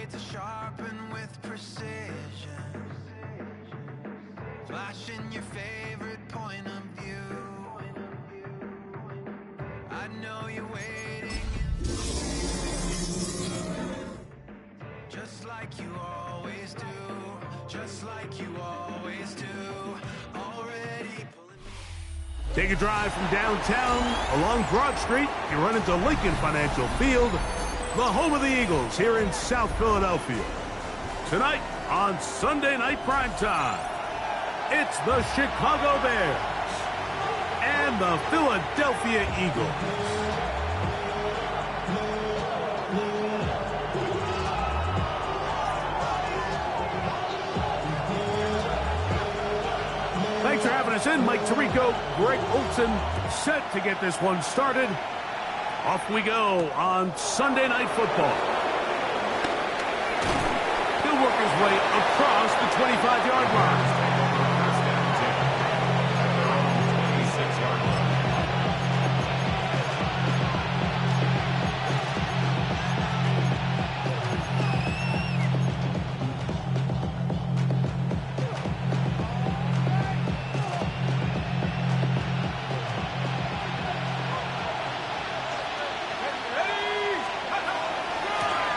blades are sharpened with precision, flashing your favorite point of view. I know you're waiting, just like you always do, just like you always do. Already pulling. Take a drive from downtown along Broad Street. You run into Lincoln Financial Field, the home of the Eagles here in South Philadelphia. Tonight on Sunday Night Primetime, it's the Chicago Bears and the Philadelphia Eagles. Thanks for having us in. Mike Tirico, Greg Olson, set to get this one started. Off we go on Sunday Night Football. He'll work his way across the 25-yard line.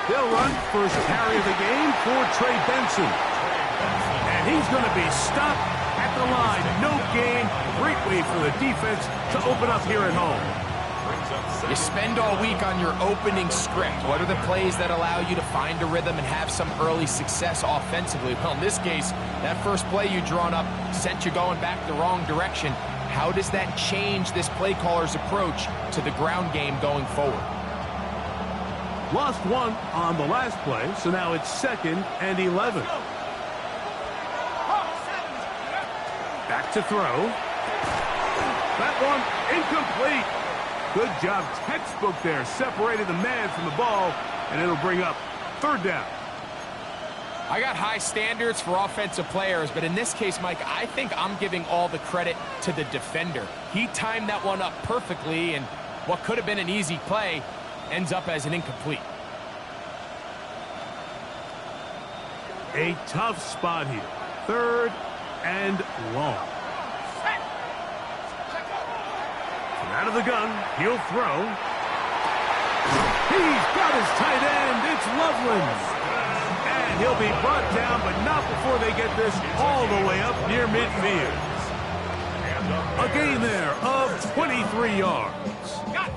They'll run first carry of the game for Trey Benson. And he's going to be stopped at the line. No gain. Great way for the defense to open up here at home. You spend all week on your opening script. What are the plays that allow you to find a rhythm and have some early success offensively? Well, in this case, that first play you drawn up sent you going back the wrong direction. How does that change this play caller's approach to the ground game going forward? Lost one on the last play, so now it's 2nd and 11. Back to throw. That one incomplete. Good job, textbook there. Separated the man from the ball, and it'll bring up 3rd down. I got high standards for offensive players, but in this case, Mike, I think I'm giving all the credit to the defender. He timed that one up perfectly, and what could have been an easy play ends up as an incomplete. A tough spot here. 3rd and long. And out of the gun, he'll throw. He's got his tight end. It's Loveland. And he'll be brought down, but not before they get this all the way up near midfield. A gain there of 23 yards.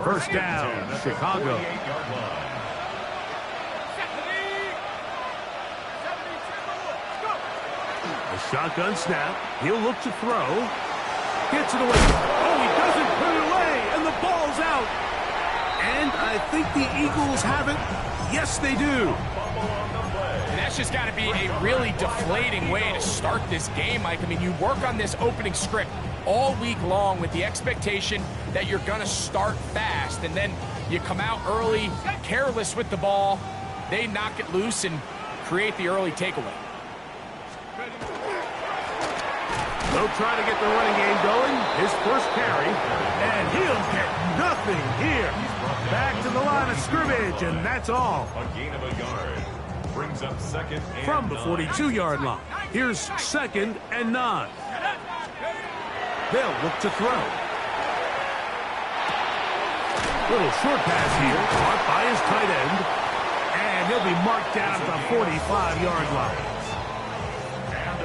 First down, Chicago. A shotgun snap. He'll look to throw. Gets it away. Oh, he doesn't put it away, and the ball's out. And I think the Eagles have it. Yes, they do. And that's just got to be a really deflating way to start this game, Mike. I mean, you work on this opening script all week long with the expectation that you're going to start fast, and then you come out early, careless with the ball. They knock it loose and create the early takeaway. They'll try to get the running game going. His first carry, and he'll get nothing here. Back to the line of scrimmage, and that's all. A gain of a yard. Brings up 2nd and From the 9. 42-yard line. Here's 2nd and 9. They'll look to throw. Little short pass here, caught by his tight end. And he'll be marked down at the 45-yard line.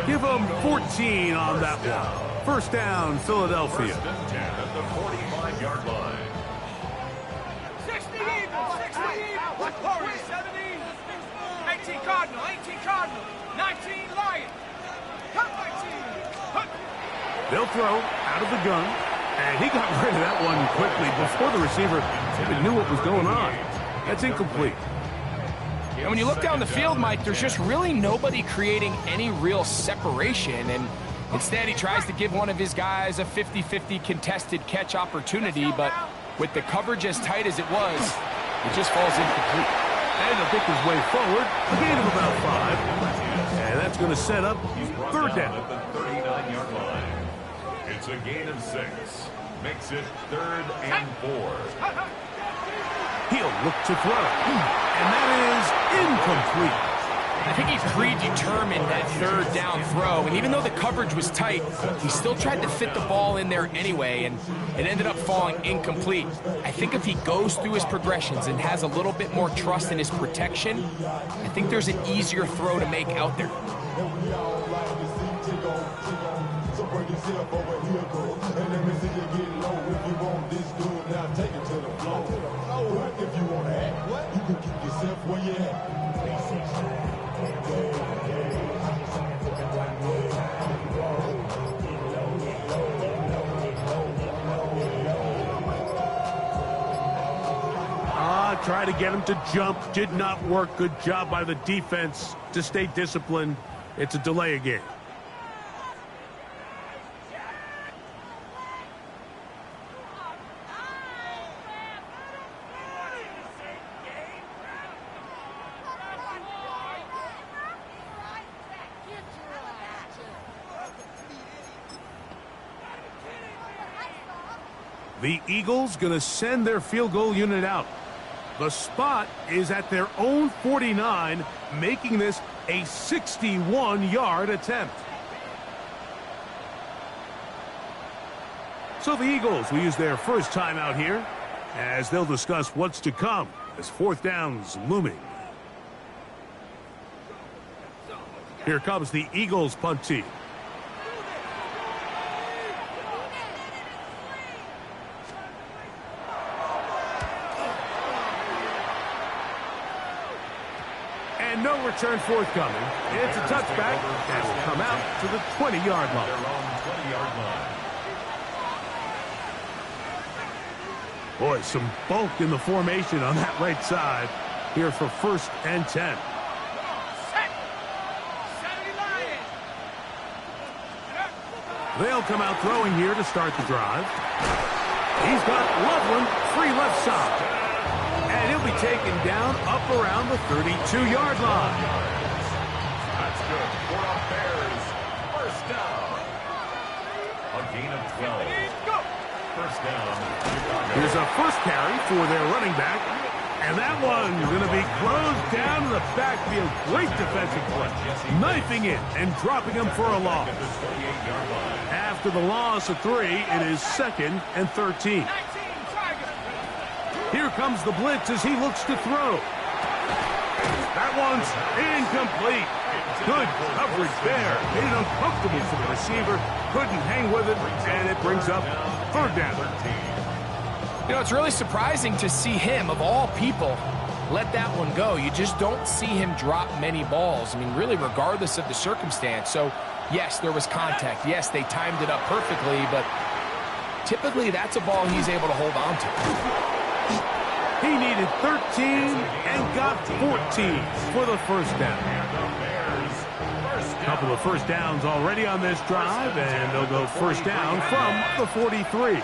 Give him 14 on that one. First down, Philadelphia. 1st and 10 at the 45-yard line. 60 Eagles, 60 Eagles, 70, 18 Cardinal, 18 Cardinal, 19 Lions. Come 19. They'll throw out of the gun. And he got rid of that one quickly before the receiver even knew what was going on. That's incomplete. And when you look down the field, Mike, there's just really nobody creating any real separation. And instead, he tries to give one of his guys a 50-50 contested catch opportunity. But with the coverage as tight as it was, it just falls incomplete. And he'll pick his way forward. A gain of about 5. And that's going to set up 3rd down. At the 39-yard line. It's a gain of 6. Makes it 3rd and 4. He'll look to throw. And that is incomplete. I think he predetermined that third down throw, and even though the coverage was tight, he still tried to fit the ball in there anyway, and it ended up falling incomplete. I think if he goes through his progressions and has a little bit more trust in his protection, I think there's an easier throw to make out there. Try to get him to jump. Did not work. Good job by the defense to stay disciplined. It's a delay of game. The Eagles going to send their field goal unit out. The spot is at their own 49, making this a 61-yard attempt. So the Eagles will use their first timeout here as they'll discuss what's to come as fourth down's looming. Here comes the Eagles punt team. And no return forthcoming. It's a touchback that will come out to the 20-yard line. Boy, some bulk in the formation on that right side here for 1st and 10. They'll come out throwing here to start the drive. He's got Loveland free left side. And he'll be taken down up around the 32-yard line. That's good. For the Bears. First down. A gain of 12. First down. Chicago. Here's a first carry for their running back. And that one's going to be closed down in the backfield. Great defensive play. Knifing it and dropping him for a loss. After the loss of 3, it is 2nd and 13. Here comes the blitz as he looks to throw. That one's incomplete. Good coverage there. Made it uncomfortable for the receiver. Couldn't hang with it, and it brings up 3rd down. You know, it's really surprising to see him, of all people, let that one go. You just don't see him drop many balls. I mean, really, regardless of the circumstance. So, yes, there was contact. Yes, they timed it up perfectly, but typically that's a ball he's able to hold on to. He needed 13 and got 14 for the first down. A couple of first downs already on this drive, and they'll go first down from the 43.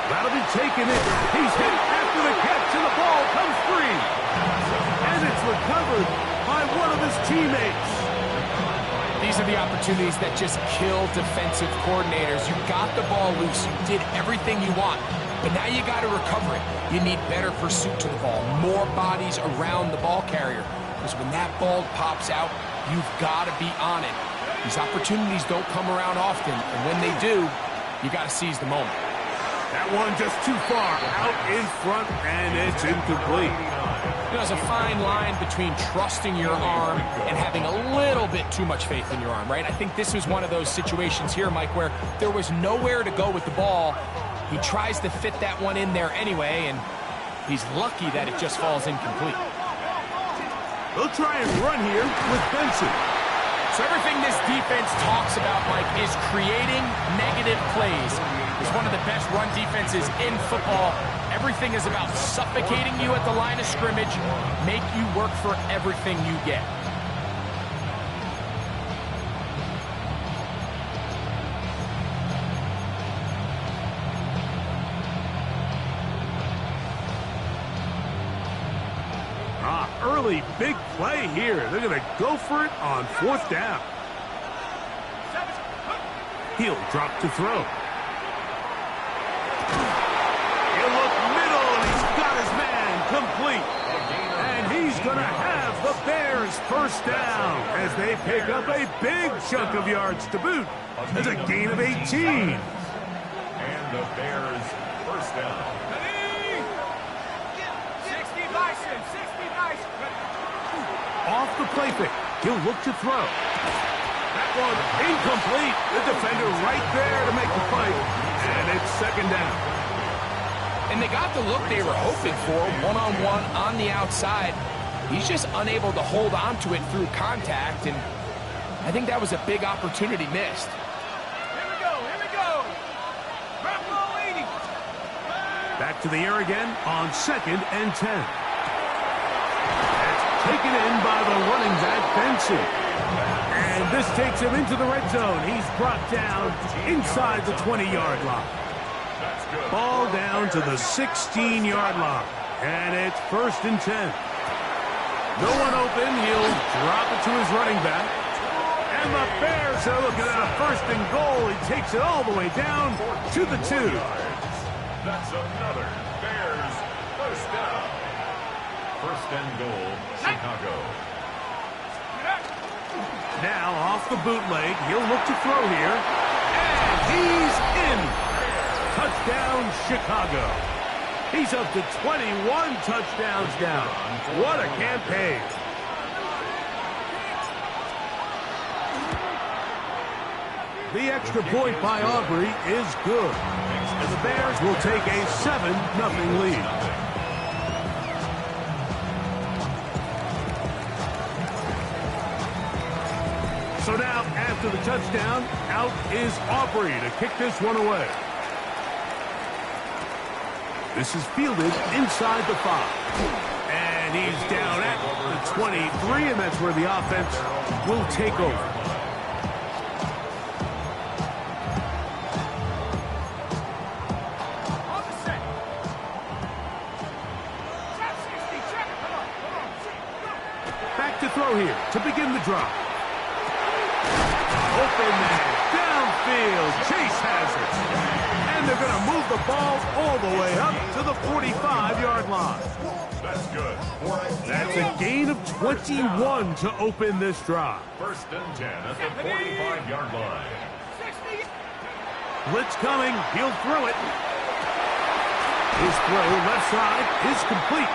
That'll be taken in. He's hit after the catch, and the ball comes free. And it's recovered by one of his teammates. These are the opportunities that just kill defensive coordinators. You got the ball loose. You did everything you want. But now you got to recover it. You need better pursuit to the ball, more bodies around the ball carrier. Because when that ball pops out, you've got to be on it. These opportunities don't come around often, and when they do, you got to seize the moment. That one just too far out in front, and it's incomplete. You know, there's a fine line between trusting your arm and having a little bit too much faith in your arm, right? I think this was one of those situations here, Mike, where there was nowhere to go with the ball. He tries to fit that one in there anyway, and he's lucky that it just falls incomplete. They'll try and run here with Benson. So everything this defense talks about, Mike, is creating negative plays. It's one of the best run defenses in football. Everything is about suffocating you at the line of scrimmage, make you work for everything you get. Early big play here. They're going to go for it on 4th down. He'll drop to throw. He'll look middle, and he's got his man complete. And he's going to have the Bears first down as they pick up a big chunk of yards to boot. It's a gain of 18. And the Bears first down. 60 Bison, 60 Bison. Off the play fake. He'll look to throw. That one incomplete. The defender right there to make the fight. And it's second down. And they got the look they were hoping for, one-on-one on the outside. He's just unable to hold on to it through contact, and I think that was a big opportunity missed. Here we go, here we go. Buffalo 80. Back to the air again on 2nd and 10. That's taken in by the running back, Benson. And this takes him into the red zone. He's brought down inside the 20-yard line. Ball down to the 16-yard line. And it's 1st and 10. No one open. He'll drop it to his running back. And the Bears are looking at a 1st and goal. He takes it all the way down to the 2. That's another Bears first down. 1st and goal, Chicago. Now off the bootleg. He'll look to throw here. And he's in. Touchdown, Chicago. He's up to 21 touchdowns now. What a campaign. The extra point by Aubrey is good. And the Bears will take a 7-0 lead. So now, after the touchdown, out is Aubrey to kick this one away. This is fielded inside the 5. And he's down at the 23, and that's where the offense will take over. On the set. Trap 60, check it. Come on, Back to throw here to begin the drive. Open man, downfield, Chase has it. And they're going to move the ball all the way up to the 45-yard line. That's good. That's a gain of 21 to open this drive. 1st and 10 at the 45-yard line. 60. Blitz coming, he'll throw it. His throw left side is complete.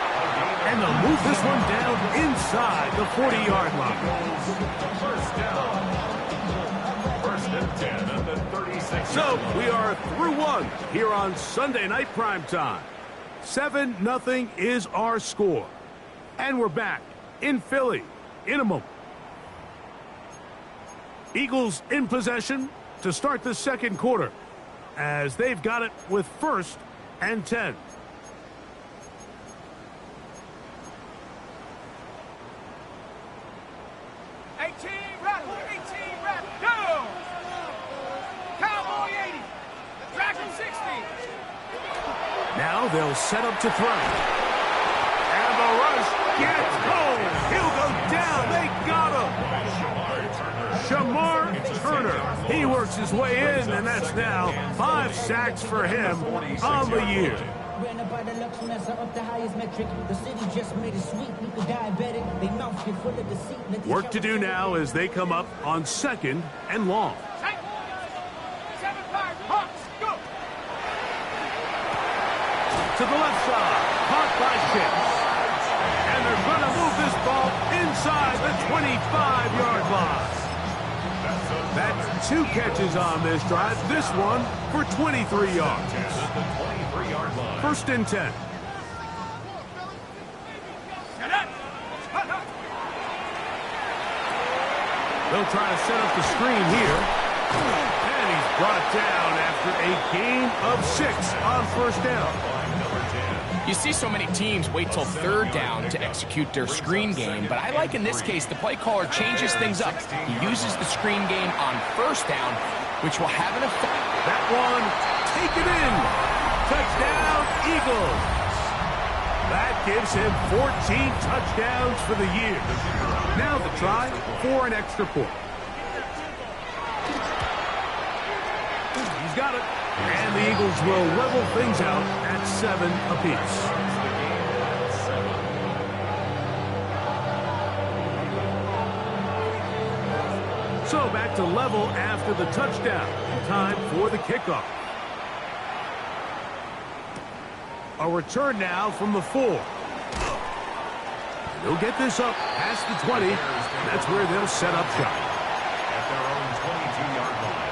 And they'll move this one down inside the 40-yard line. First down. 1st and 10 at the 36. So we are through one here on Sunday Night Primetime. 7-0 is our score. And we're back in Philly in a moment. Eagles in possession to start the second quarter as they've got it with 1st and 10. Go! Cowboy 80. Dragon 60. Now they'll set up to throw. And the rush gets home. He'll go down. They got him. Shamar Turner. He works his way in, and that's now 5 sacks for him on the year. Ran up by the Lux Mesa up the highest metric. The city just made it sweet. People diabetic. They mouth get full of deceit. Work to do now as they come up on 2nd and long. 7-5, Hawks, go! To the left side, caught by Chase. And they're going to move this ball inside the 25-yard line. That's 2 catches on this drive. This one for 23 yards. 1st and 10. They'll try to set up the screen here. And he's brought down after a gain of 6 on 1st down. You see so many teams wait till 3rd down to execute their screen game, but I like in this case the play caller changes things up. He uses the screen game on 1st down, which will have an effect. That one, take it in. Touchdown, Eagles. That gives him 14 touchdowns for the year. Now the try for an extra point. He's got it. And the Eagles will level things out at 7 apiece. So back to level after the touchdown. Time for the kickoff. A return now from the 4. He'll get this up past the 20. That's where they'll set up shop. At their own 22-yard line.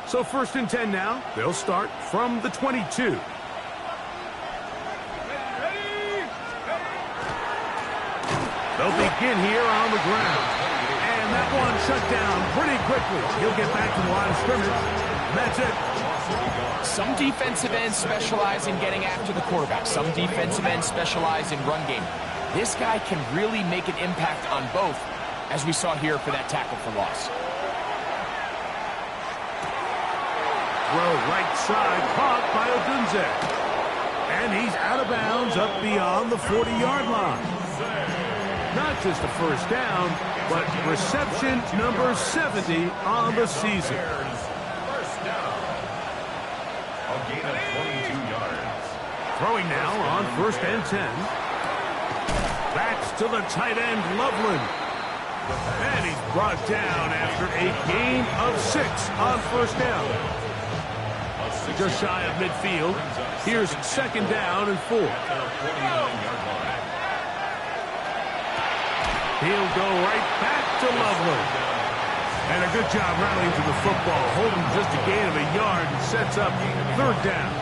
So 1st and 10 now. They'll start from the 22. They'll begin here on the ground. And that one shut down pretty quickly. He'll get back to the line of scrimmage. That's it. Some defensive ends specialize in getting after the quarterback. Some defensive ends specialize in run game. This guy can really make an impact on both, as we saw here for that tackle for loss. Throw right side, caught by Odunze. And he's out of bounds up beyond the 40-yard line. Not just a first down, but reception number 70 on the season. First down. A gain of 22 yards. Throwing now on 1st and 10. Backs to the tight end, Loveland. And he's brought down after a gain of 6 on 1st down. Just shy of midfield. Here's 2nd down and 4. He'll go right back to Loveland. And a good job rallying to the football. Holding just a gain of a yard and sets up 3rd down.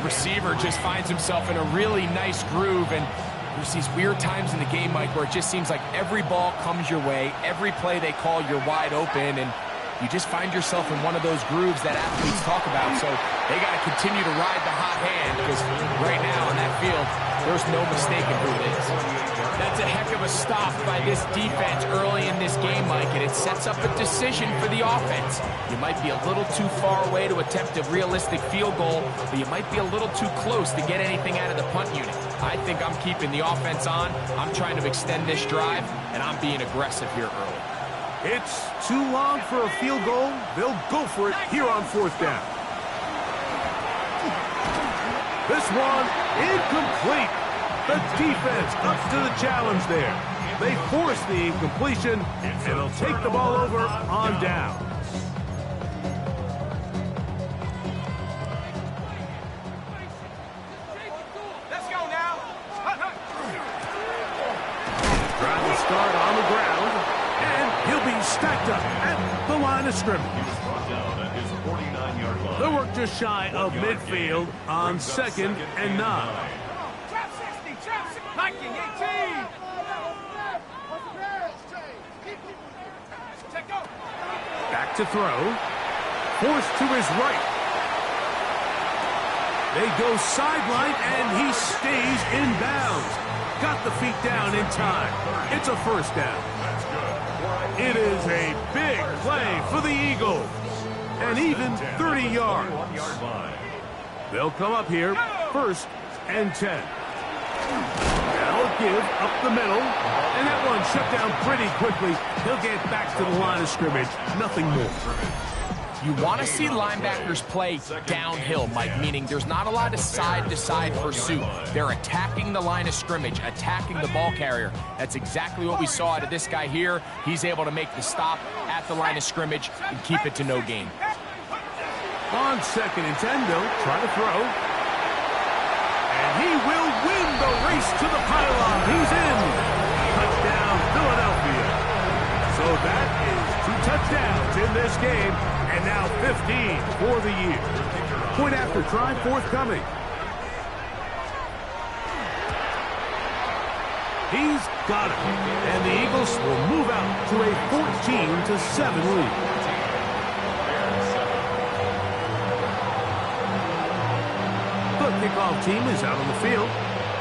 Receiver just finds himself in a really nice groove, and there's these weird times in the game, Mike, where it just seems like every ball comes your way, every play they call, you're wide open, and you just find yourself in one of those grooves that athletes talk about. So they got to continue to ride the hot hand, because right now in that field, there's no mistaking who it is. That's a heck of a stop by this defense early in this game, Mike, and it sets up a decision for the offense. You might be a little too far away to attempt a realistic field goal, but you might be a little too close to get anything out of the punt unit. I think I'm keeping the offense on. I'm trying to extend this drive, and I'm being aggressive here early. It's too long for a field goal. They'll go for it here on 4th down. This one incomplete. The defense up to the challenge there. They force the incompletion, and they'll take the ball over on down. Let's go now. Trying to start on the ground, and he'll be stacked up at the line of scrimmage. They'll work just shy of midfield on 2nd and 9. Trap 60, trap 60. Hiking 18. Check go. Back to throw. Forced to his right. They go sideline, and he stays in bounds. Got the feet down in time. It's a 1st down. It is a big play for the Eagles. And even 30 yards. They'll come up here, 1st and 10. They'll give up the middle. And that one shut down pretty quickly. He'll get back to the line of scrimmage. Nothing more. You want to see linebackers play downhill, Mike, meaning there's not a lot of side-to-side pursuit. They're attacking the line of scrimmage, attacking the ball carrier. That's exactly what we saw out of this guy here. He's able to make the stop at the line of scrimmage and keep it to no gain. On 2nd and 10, they'll try to throw. And he will win the race to the pylon. He's in. Touchdown, Philadelphia. So that is 2 touchdowns in this game. And now 15 for the year. Point after try forthcoming. He's got it. And the Eagles will move out to a 14-7 lead. The kickoff team is out on the field.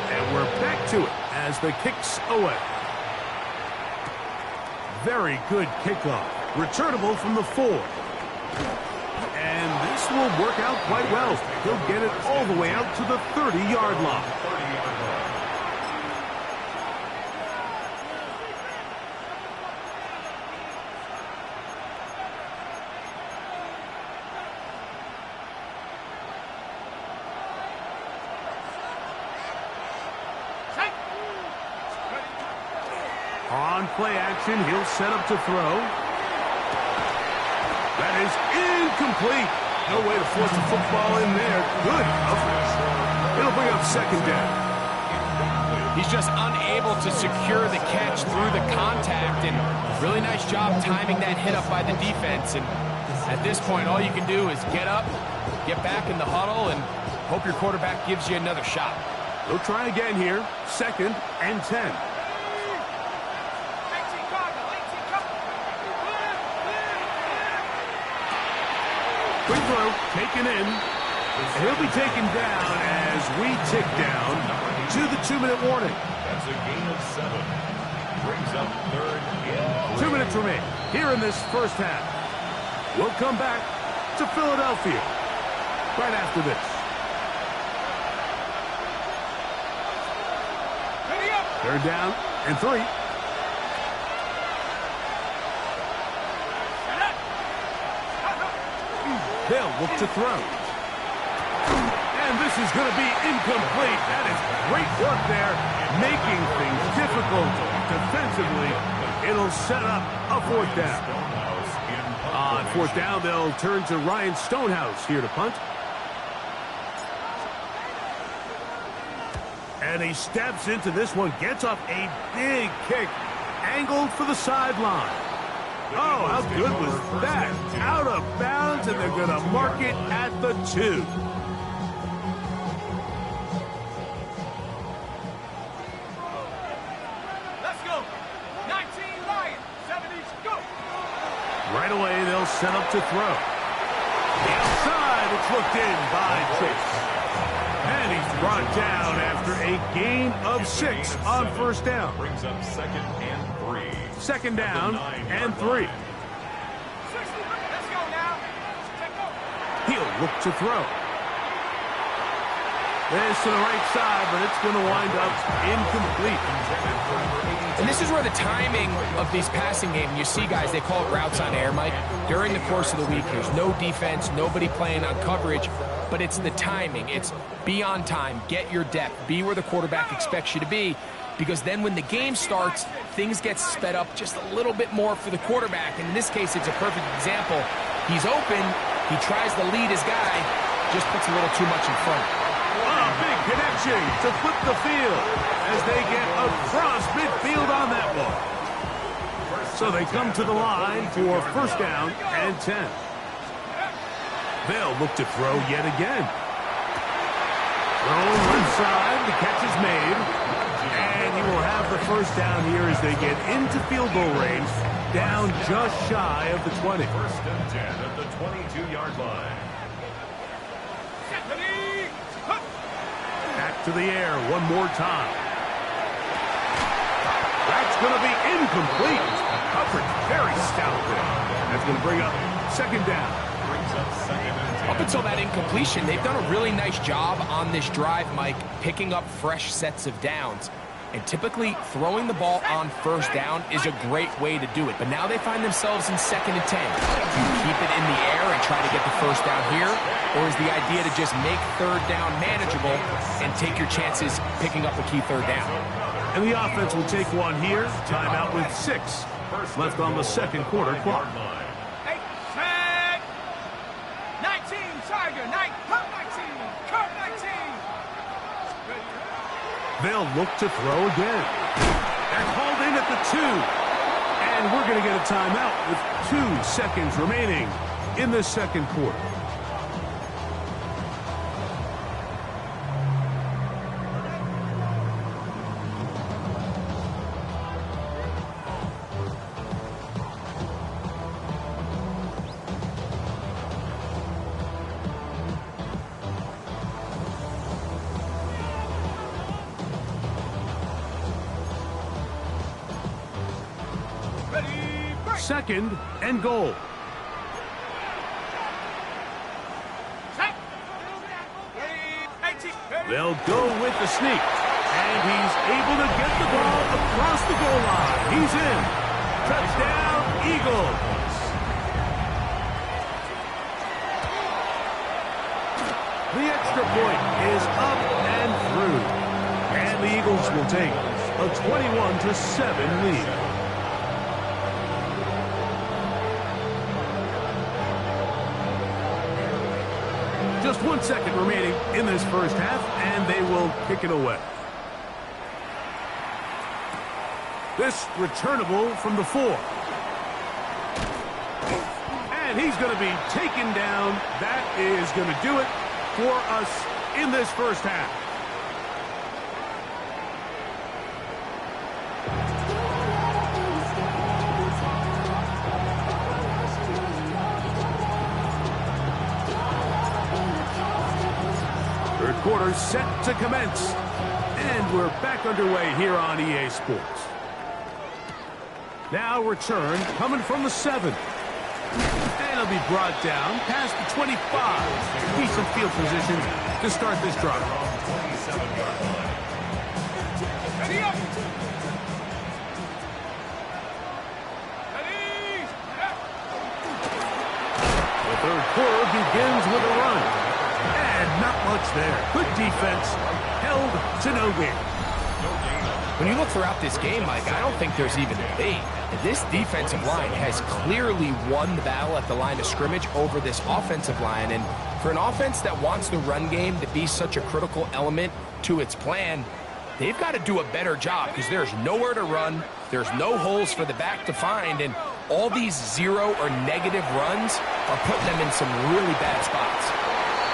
And we're back to it as the kick's away. Very good kickoff. Returnable from the 4. And this will work out quite well. He'll get it all the way out to the 30-yard line. On play action, he'll set up to throw. That is incomplete. No way to force the football in there. Good coverage. It'll bring up second down. He's just unable to secure the catch through the contact, and really nice job timing that hit up by the defense. And at this point, all you can do is get up, get back in the huddle, and hope your quarterback gives you another shot. They'll try again here. 2nd and 10. Quick throw, taken in. And he'll be taken down as we tick down to the 2-minute warning. That's a gain of 7. Brings up 3rd and 3. 2 minutes remain here in this first half. We'll come back to Philadelphia right after this. 3rd down and 3. They'll look to throw. And this is going to be incomplete. That is great work there, making things difficult defensively. It'll set up a 4th down. On 4th down, they'll turn to Ryan Stonehouse here to punt. And he steps into this one, gets up a big kick, angled for the sideline. Oh, how good was that? Out of bounds, and they're going to mark it at the 2. Let's go. 19 Lions, 70s, go. Right away, they'll set up to throw. The outside, it's looked in by Chase. And he's brought down after a gain of 6 on 1st down. Brings up 2nd and 3. 2nd down and 3. Let's go now. He'll look to throw. This to the right side, but it's going to wind up incomplete. And this is where the timing of these passing games, you see guys, they call it routes on air, Mike. During the course of the week, there's no defense, nobody playing on coverage, but it's the timing. It's be on time, get your depth, be where the quarterback expects you to be, because then when the game starts, things get sped up just a little bit more for the quarterback. And in this case, it's a perfect example. He's open, he tries to lead his guy, just puts a little too much in front. A big connection to flip the field as they get across midfield on that one. So they come to the line for 1st down and 10. They'll look to throw yet again. Thrown left side, the catch is made. And he will have the 1st down here as they get into field goal range, down just shy of the 20. 1st and 10 at the 22-yard line. Back to the air one more time. That's going to be incomplete. Coverage very stout there. That's going to bring up 2nd down. Brings up 2nd and 10. Up until that incompletion, they've done a really nice job on this drive, Mike, picking up fresh sets of downs. And typically, throwing the ball on 1st down is a great way to do it. But now they find themselves in 2nd and 10. Do you keep it in the air and try to get the 1st down here? Or is the idea to just make 3rd down manageable and take your chances picking up a key 3rd down? And the offense will take one here. Timeout with 6 left on the 2nd quarter clock. 8, 10, 19, Tiger, 19, curve 19. They'll look to throw again. They're called in at the 2. And we're going to get a timeout with 2 seconds remaining in the 2nd quarter. Ready, break. 2nd and goal. Set. Ready, 18. They'll go with the sneak. And he's able to get the ball across the goal line. He's in. Touchdown, Eagles. The extra point is up and through. And the Eagles will take a 21-7 lead. Just 1 second remaining in this first half, and they will kick it away. This returnable from the 4. And he's going to be taken down. That is going to do it for us in this first half. Third quarter set to commence. And we're back underway here on EA Sports. Now return coming from the 7. And it'll be brought down past the 25. Decent field position to start this drive. Ready up! The third quarter begins with a run. And not much there. Good defense. Held to no gain. When you look throughout this game, Mike, I don't think there's even a debate. This defensive line has clearly won the battle at the line of scrimmage over this offensive line. And for an offense that wants the run game to be such a critical element to its plan, they've got to do a better job because there's nowhere to run. There's no holes for the back to find. And all these zero or negative runs are putting them in some really bad spots.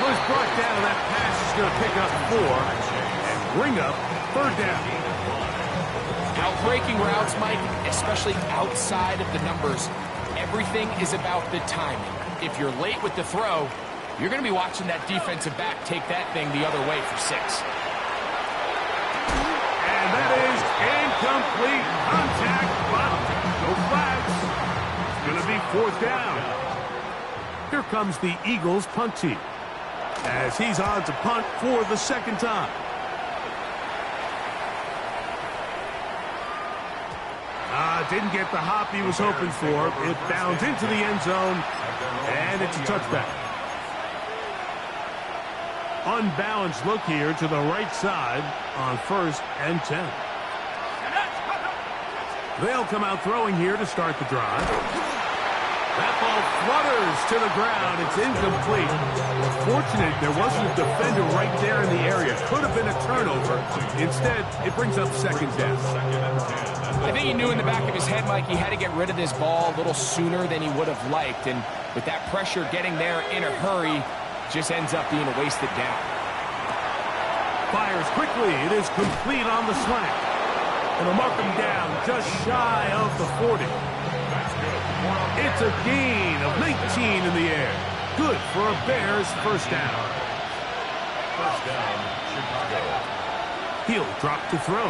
Was brought down. That pass is going to pick up 4 and bring up third down. Outbreaking routes, Mike, especially outside of the numbers, everything is about the timing. If you're late with the throw, you're going to be watching that defensive back take that thing the other way for 6. And that is incomplete contact, but no flags. It's going to be 4th down. Here comes the Eagles punt team as he's on to punt for the 2nd time. Didn't get the hop he was hoping for. It bounds into the end zone, and it's a touchback. Unbalanced look here to the right side on 1st and 10. They'll come out throwing here to start the drive. That ball flutters to the ground. It's incomplete. Fortunate there wasn't a defender right there in the area. Could have been a turnover. Instead, it brings up 2nd down. I think he knew in the back of his head, Mike, he had to get rid of this ball a little sooner than he would have liked. And with that pressure getting there in a hurry, just ends up being a wasted down. Fires quickly. It is complete on the slant. And they'll mark him down just shy of the 40. It's a gain of 19 in the air. Good for a Bears first down. First down, Chicago. He'll drop to throw.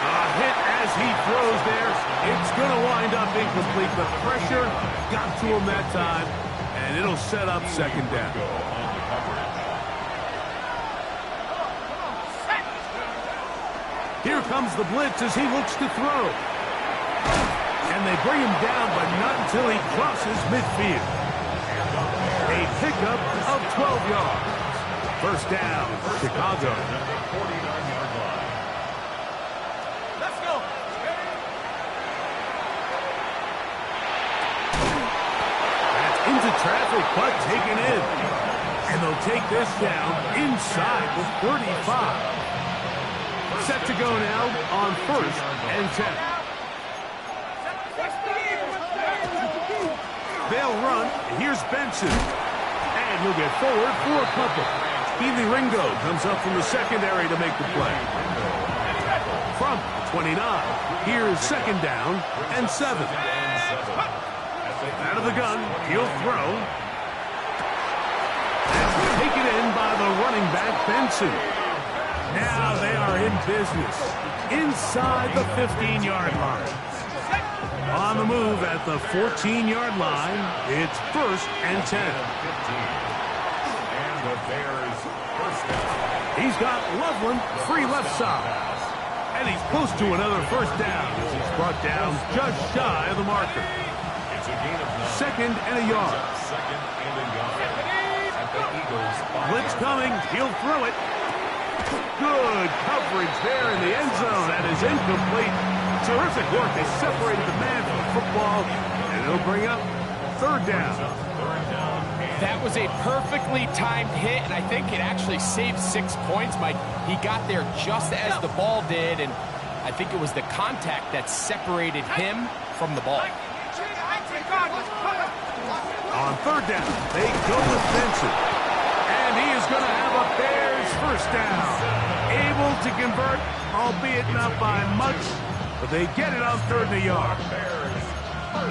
A hit as he throws there. It's going to wind up incomplete. The pressure got to him that time, and it'll set up 2nd down. Here comes the blitz as he looks to throw. And they bring him down, but not until he crosses midfield. A pickup of 12 yards. First down, Chicago. Let's go. That's into traffic, but taken in. And they'll take this down inside the 35. Set to go now on 1st and 10. They'll run. Here's Benson. And he'll get forward for a couple. Keely Ringo comes up from the secondary to make the play. From 29, here's 2nd down and 7. Out of the gun, he'll throw. That's taken in by the running back, Benson. Now they are in business inside the 15-yard line. On the move at the 14-yard line, it's 1st and 10. And the Bears first down. He's got Loveland free left side. And he's close to another first down as he's brought down just shy of the marker. It's a gain of 9. 2nd and a yard. 2nd and a yard. At the Eagles. Blitz coming. He'll throw it. Good coverage there in the end zone. That is incomplete. Terrific work. They separated the man from the football, and it'll bring up third down. That was a perfectly timed hit, and I think it actually saved 6 points, Mike. He got there just as the ball did, and I think it was the contact that separated him from the ball. On third down, they go with Benson. And he is going to have a Bears first down. Able to convert, albeit not by much, but they get it on 3rd and a yard.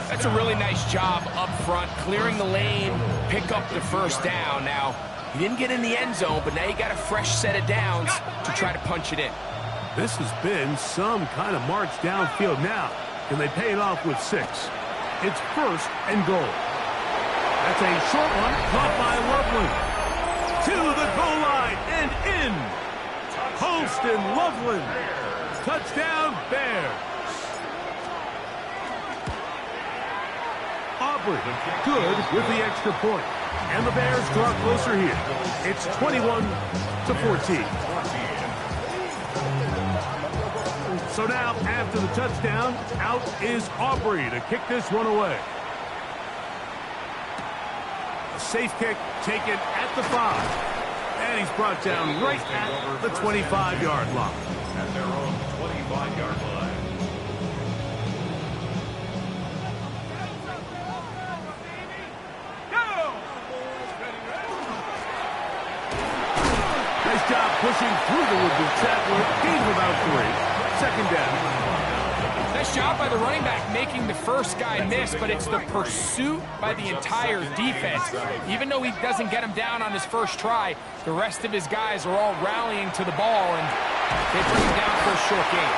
That's a really nice job up front, clearing the lane, pick up the first down. Now, he didn't get in the end zone, but now you got a fresh set of downs to try to punch it in. This has been some kind of march downfield. Now, can they pay it off with 6? It's 1st and goal. That's a short one, caught by Loveland. To the goal line and in. Holston Loveland. Touchdown, Bears. Aubrey, good with the extra point. And the Bears draw closer here. It's 21-14. So now, after the touchdown, out is Aubrey to kick this one away. A safe kick taken at the 5. And he's brought down right at the 25-yard line. At their own 25-yard line. Nice job pushing through the would-be tackler. Gain of about 3. Second down. Nice job by the running back making the first guy miss, but it's the pursuit by the entire defense. Even though he doesn't get him down on his first try, the rest of his guys are all rallying to the ball, and they bring him down for a short gain.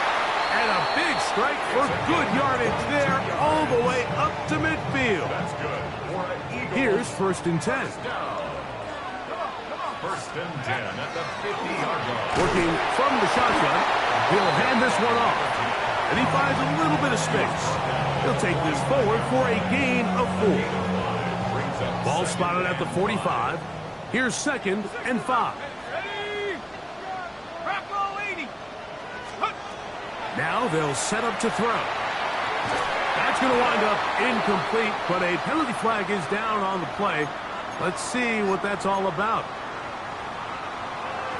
And a big strike for good yardage there all the way up to midfield. That's good. Here's 1st and 10. 1st and 10 at the 50-yard line. Working from the shotgun, he'll hand this one off. And he finds a little bit of space. He'll take this forward for a gain of 4. Ball spotted at the 45. Here's 2nd and 5. Now they'll set up to throw. That's going to wind up incomplete, but a penalty flag is down on the play. Let's see what that's all about.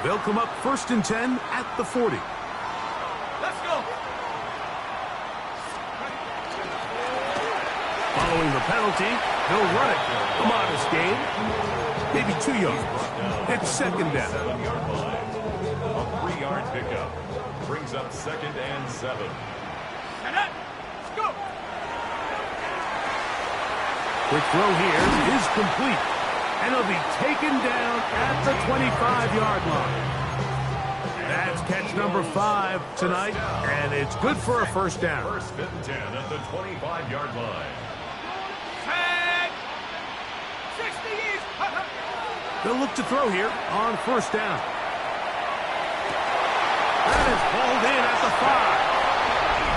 They'll come up 1st and 10 at the 40. Let's go. Following the penalty, he'll run it. A modest gain. Maybe 2 yards. It's 2nd down. 7-yard line. A 3-yard pickup. Brings up 2nd and 7. Let's go. Quick throw here is complete. And he'll be taken down at the 25-yard line. That's catch number 5 tonight, and it's good for a first down. 1st and 10 at the 25-yard line. They'll look to throw here on 1st down. That is hauled in at the 5.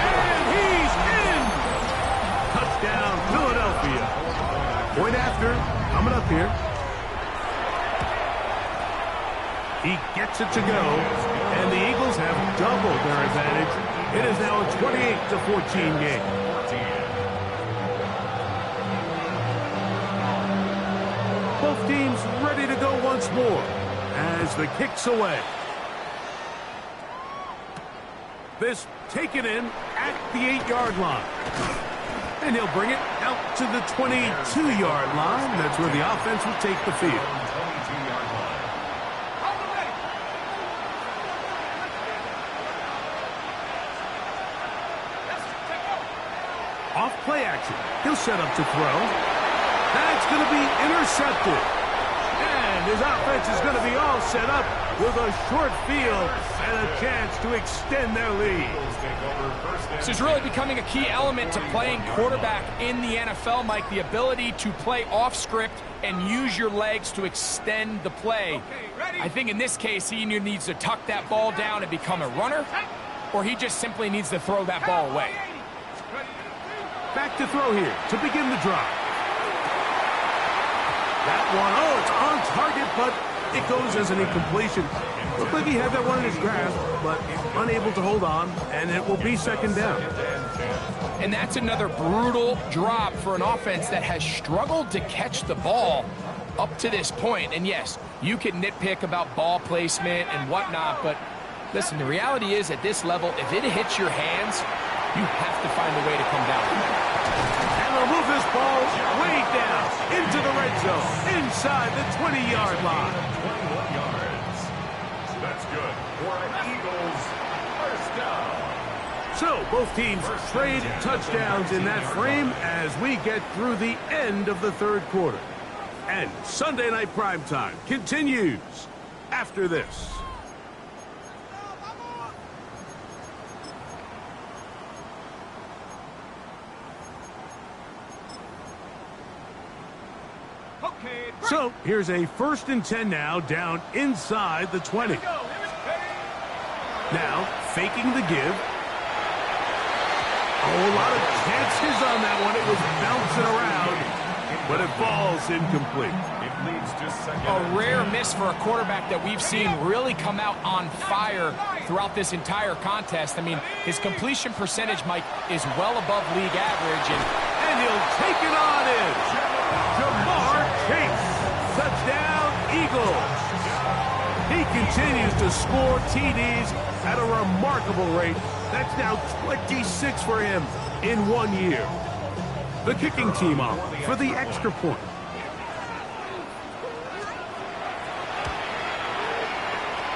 And he's in! Touchdown, Philadelphia. Point after, coming up here. He gets it to go, and the Eagles have doubled their advantage. It is now a 28-14 game. Both teams ready to go once more as the kick's away. This taken in at the 8-yard line. And he'll bring it out to the 22-yard line. That's where the offense will take the field. 22-yard line. Off play action. He'll set up to throw. That's going to be intercepted. And his offense is going to be all set up with a short field and a chance to extend their lead. This is really becoming a key element to playing quarterback in the NFL, Mike, the ability to play off script and use your legs to extend the play. I think in this case, he either needs to tuck that ball down and become a runner, or he just simply needs to throw that ball away. Back to throw here to begin the drive. That one, oh, it's on target, but It goes as an incompletion. Looked like he had that one in his grasp, but unable to hold on, and it will be second down. And that's another brutal drop for an offense that has struggled to catch the ball up to this point. And yes, you can nitpick about ball placement and whatnot, but listen, the reality is at this level, if it hits your hands, you have to find a way to come down. And they'll move this ball way down into the red zone, inside the 20-yard line. 21 yards. That's good for an Eagles first down. So both teams trade touchdowns in that frame as we get through the end of the third quarter. And Sunday Night Primetime continues after this. So here's a 1st and 10 now, down inside the 20. Now faking the give. Oh, a lot of chances on that one. It was bouncing around, but it falls incomplete. It leads to second. A rare miss for a quarterback that we've seen really come out on fire throughout this entire contest. I mean, his completion percentage, Mike, is well above league average. And he'll take it on in. Jamar Chase. Touchdown, Eagles. He continues to score TDs at a remarkable rate. That's now 26 for him in 1 year. The kicking team off for the extra point.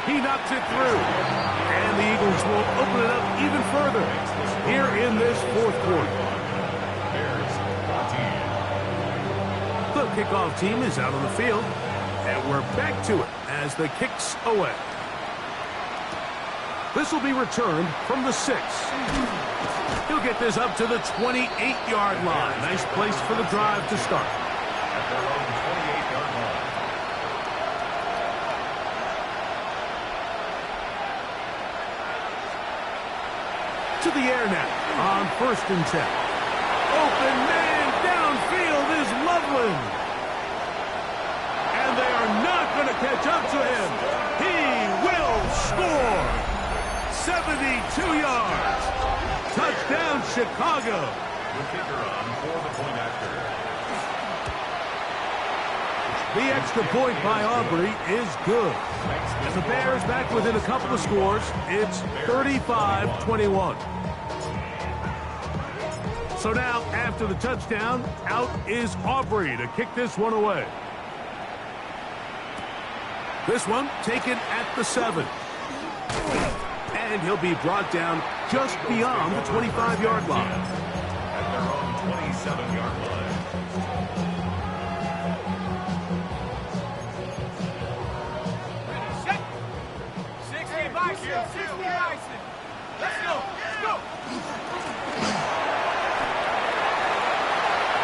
He knocks it through. And the Eagles will open it up even further here in this fourth quarter. The kickoff team is out on the field. And we're back to it as the kick's away. This will be returned from the 6. He'll get this up to the 28-yard line. Nice place for the drive to start. At their own 28-yard line. To the air now on 1st and 10. Open man downfield is Loveland. And they are not going to catch up to him. He will score. 72 yards. Touchdown, Chicago. The kicker on for the point after. The extra point by Aubrey is good. And the Bears back within a couple of scores. It's 35-21. So now, after the touchdown, out is Aubrey to kick this one away. This one taken at the 7. And he'll be brought down just beyond the 25-yard line. At their own 27-yard line. Set. 60 Bison. 60 Bison. Let's go. Let's go.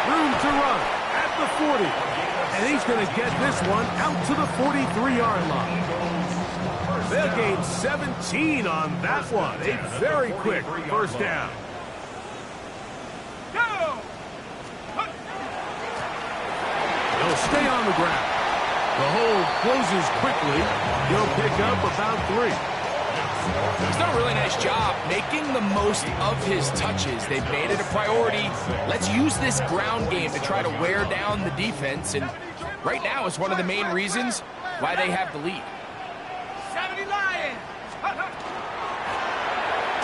Room to run at the 40. And he's going to get this one out to the 43-yard line. They'll gain 17 on that one. A very quick first down. They'll stay on the ground. The hole closes quickly. He'll pick up about 3. He's done a really nice job making the most of his touches. They've made it a priority. Let's use this ground game to try to wear down the defense. And right now is one of the main reasons why they have the lead. 70 Lions.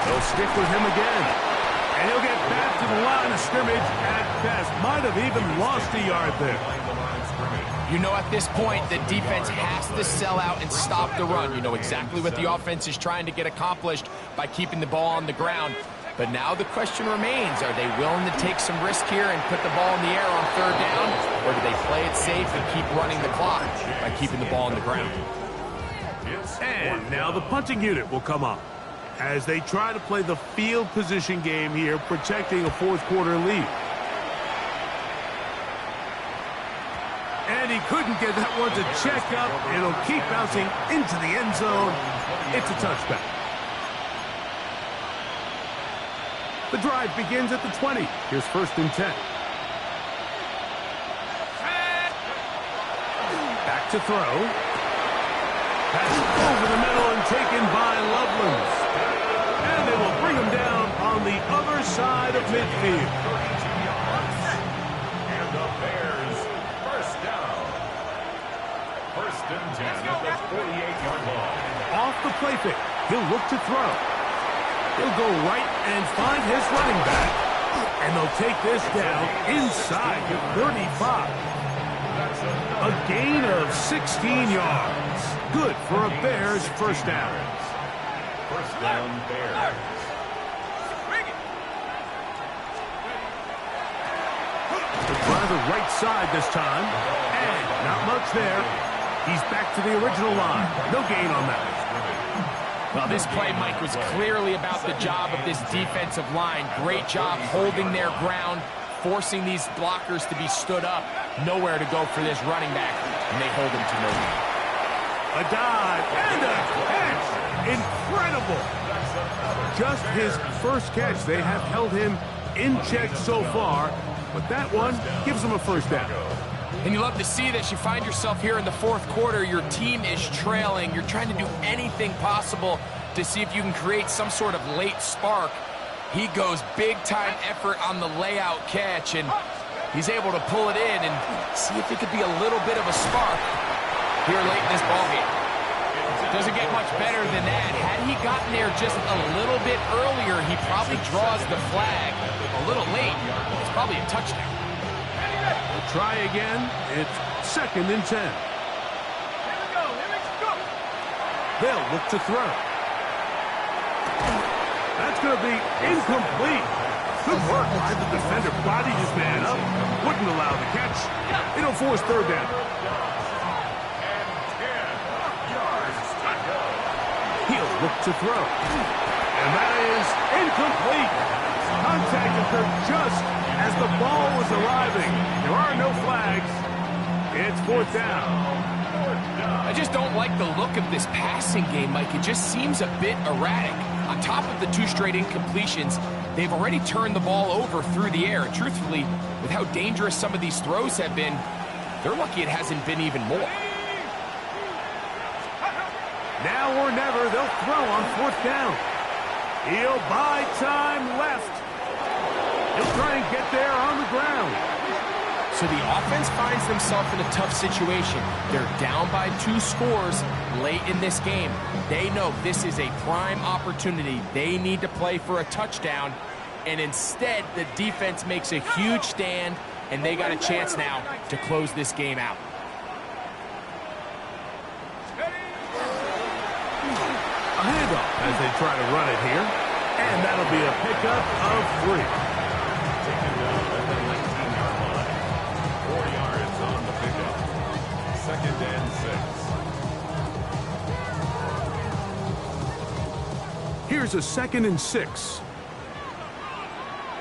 They'll stick with him again. And he'll get back to the line of scrimmage at best. Might have even lost a yard there. You know, at this point, the defense has to sell out and stop the run. You know exactly what the offense is trying to get accomplished by keeping the ball on the ground. But now the question remains, are they willing to take some risk here and put the ball in the air on 3rd down? Or do they play it safe and keep running the clock by keeping the ball on the ground? And now the punting unit will come up as they try to play the field position game here, protecting a fourth quarter lead. And he couldn't get that one to check up. It'll keep bouncing into the end zone. It's a touchback. The drive begins at the 20. Here's 1st and 10. Back to throw. That's over the middle and taken by Loveland. And they will bring him down on the other side of midfield. And the Bears, first down. First and 10 at the 48-yard line. Off the play fake, he'll look to throw. He'll go right and find his running back. And they'll take this down inside the 35. A gain of 16 yards. Good for a Bears first down. First down, Bears. To try the right side this time. And not much there. He's back to the original line. No gain on that. Well, this play, Mike, was clearly about the job of this defensive line. Great job holding their ground, forcing these blockers to be stood up. Nowhere to go for this running back, and they hold him to no gain. A dive and a catch. Incredible. Just his first catch. They have held him in check so far, but that one gives him a first down. And you love to see this. You find yourself here in the fourth quarter. Your team is trailing. You're trying to do anything possible to see if you can create some sort of late spark. He goes big-time effort on the layout catch, and he's able to pull it in and see if it could be a little bit of a spark here late in this ballgame. Doesn't get much better than that. Had he gotten there just a little bit earlier, he probably draws the flag a little late. It's probably a touchdown. We'll try again. It's second and 10. They'll look to throw. That's going to be incomplete. Good work by the defender. Bodied his man up. Wouldn't allow the catch. It'll force third down. He'll look to throw. And that is incomplete. Contact occurred just as the ball was arriving. There are no flags. It's fourth down. I just don't like the look of this passing game, Mike. It just seems a bit erratic. On top of the two straight incompletions, they've already turned the ball over through the air. Truthfully, with how dangerous some of these throws have been, they're lucky it hasn't been even more. Now or never, they'll throw on fourth down. He'll buy time left. He'll try and get there on the ground. So the offense finds themselves in a tough situation. They're down by 2 scores late in this game. They know this is a prime opportunity. They need to play for a touchdown. And instead, the defense makes a huge stand, and they got a chance now to close this game out. A handoff as they try to run it here. And that'll be a pickup of 3. Taken down at the 19-yard line. 4 yards on the pickup. Second and 6. Here's a second and 6.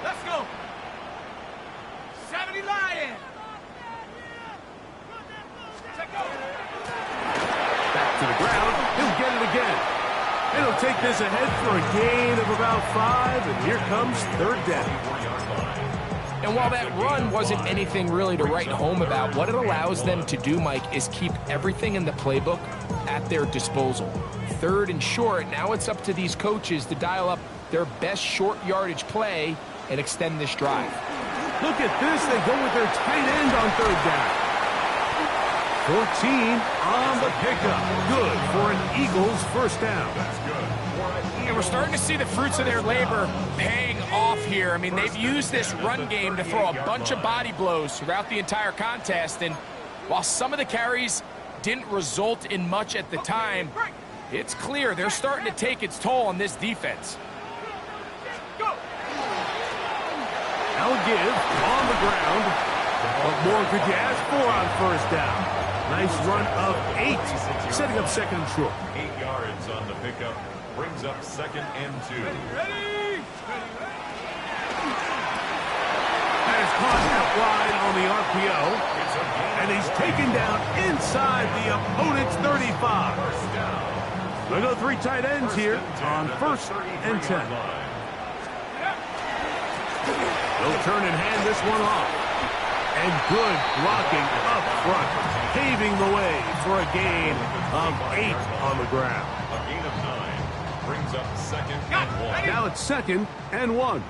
Let's go. 70 Lions. Back to the ground. He'll get it again. And he'll take this ahead for a gain of about 5. And here comes third down. And while that run wasn't anything really to write home about, what it allows them to do, Mike, is keep everything in the playbook at their disposal. Third and short, now it's up to these coaches to dial up their best short yardage play and extend this drive. Look at this. They go with their tight end on third down. 14 on the pickup. Good for an Eagles first down. That's good. And we're starting to see the fruits of their labor paying off here. I mean, they've used this run game to throw a bunch of body blows throughout the entire contest. And while some of the carries didn't result in much at the time, it's clear they're starting to take its toll on this defense. Now give on the ground. What more could you ask for on first down? Nice run of 8, setting up second and short. 8 yards on the pickup. Brings up second and 2. That is caught out wide on the RPO. And he's taken down inside the opponent's 35. We'll go 3 tight ends here on first and 10. They'll turn and hand this one off. And good blocking up front. paving the way for a gain of 8 on the ground. A gain of 9 brings up 2nd and 1. Now it's 2nd and 1.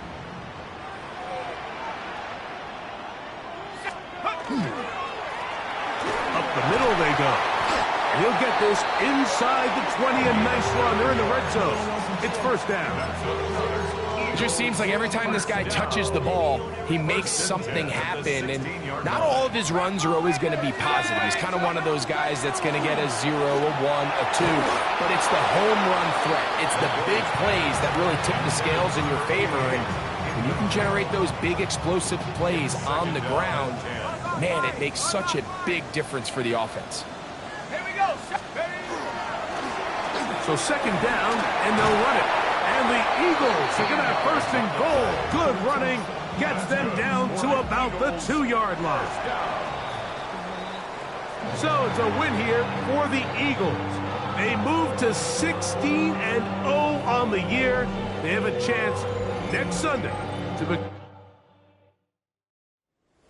Up the middle they go. He'll get this inside the 20, a nice run. They're in the red zone. It's first down. It just seems like every time this guy touches the ball, he makes something happen, and not all of his runs are always going to be positive. He's kind of one of those guys that's going to get a 0, a 1, a 2, but it's the home run threat. It's the big plays that really tip the scales in your favor, and when you can generate those big explosive plays on the ground, man, it makes such a big difference for the offense. Here we go. So second down, and they'll run it. And the Eagles are going to have first and goal. Good running. Gets them down to about the 2-yard line. So it's a win here for the Eagles. They move to 16-0 on the year. They have a chance next Sunday to